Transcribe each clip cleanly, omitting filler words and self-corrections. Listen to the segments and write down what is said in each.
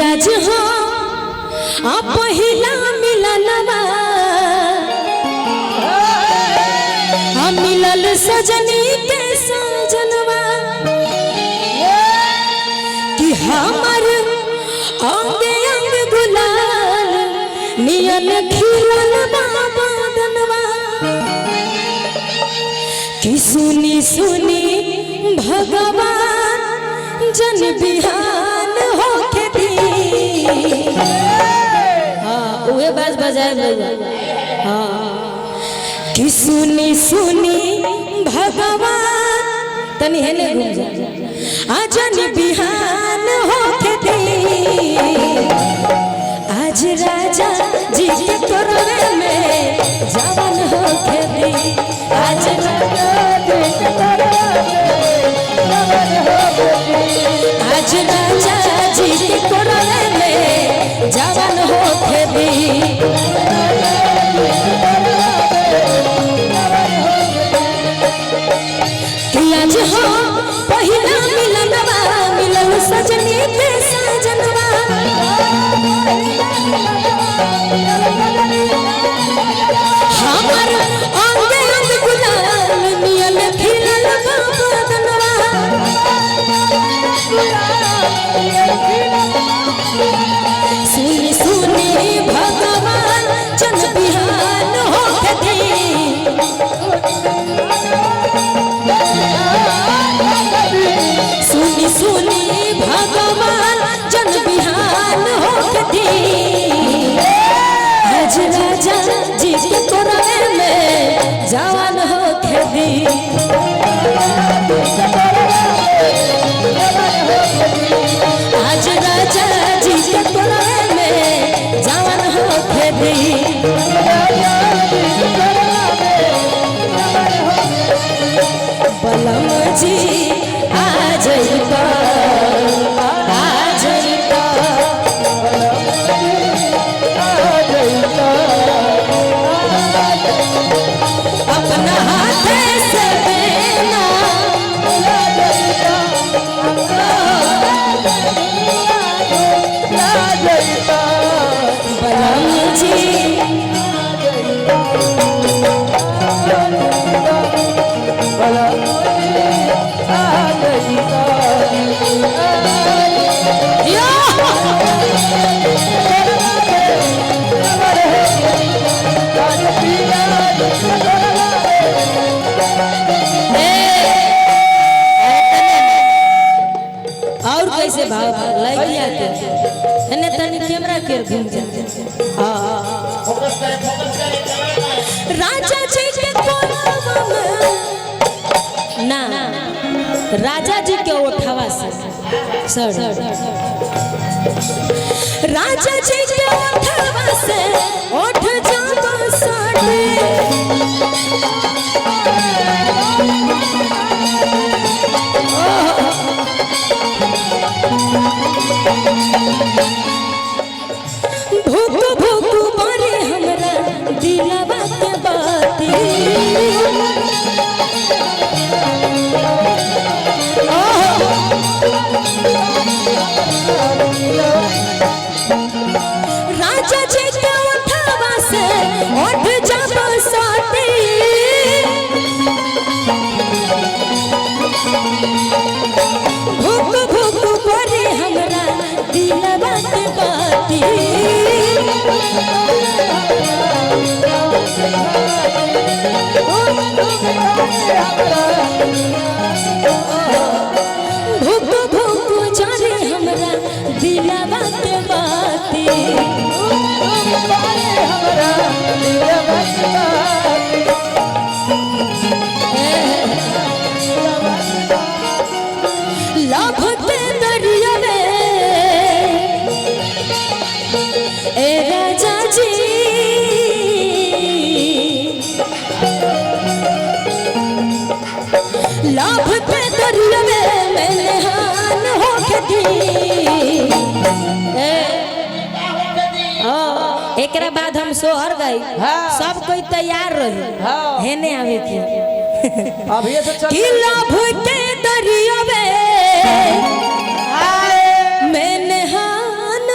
आज हो पहिला मिलनवा मिलल सजनी के सजनवा कि हमर अंग अंग गुलाल नियन खिलल बादनवा कि सुनी सुनी भगवान जन बिहान होके दी। हाँ उहे बाज बजाए भैया। हाँ कि सुनी सुनी भगवान तनी हेने घूम जा आजन बिहान होके दी। आज राजा जी के तोरवे में जवान होके दी। आज राजा जी के तोरवे आज राजा जी के तोरवे में जवान होके दी। आज हो पहिला मिलनवा मिलल सजनी के सजनवा हमर अंग अंग गुलाल नियन खिलल बादनवा सुनी सुनी भगवान जन बिहान होके दी। सुनी सुनी भगवान जन बिहान होके दी। आज राजा जी के तोरवे में जवान होके दी। आज राजा जी के तोरवे में जवान होके दी। बलम जी आ जाइबा अपना हाथ से देना बलम जी और कैसे भाव लगी आते एने तनी कैमरा के घूम जाते। राजा जी के कोलवा में ना राजा जी के ओठवा से सर राजा जी के ओठवा से ओठ जाबो साडे भूख भूख मारे हमरा दिलवा के बाती राजा जी के उठावा से उठ जाबो साथी भूख भूख मारे हमरा दिलवा के बाती भूख भूख जाने हमरा दिलवा के बाती लाभ के दरिया में ए राजा जी लाभ के दरिया में मैंने हान होके दी। एकरा बाद हम सोहर गई सब कोई तैयार रही हेने आवे के अभी से चल कि लाभ के दरिया में मैंने हान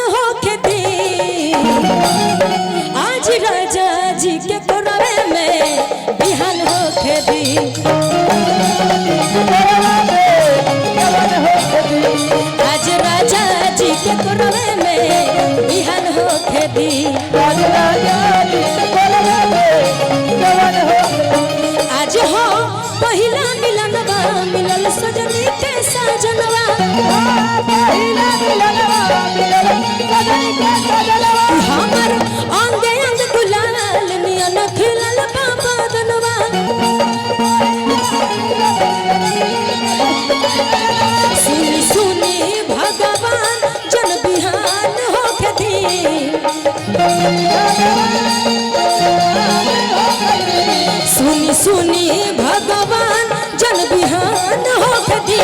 आज राजा जी के कोरवे में बिहान हो खेती। आज हो पहिला मिलनवा मिलल सजनी के सजनवा। हमर अंगे अंग गुलाल नियन खिलल बाबा दनवा। सुनी सुनी भगवान जन बिहान हो खेती। सुनी सुनी भगवान जन बिहान हो खेती।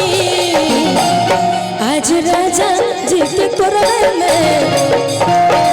आज राजा जी के कोरवे में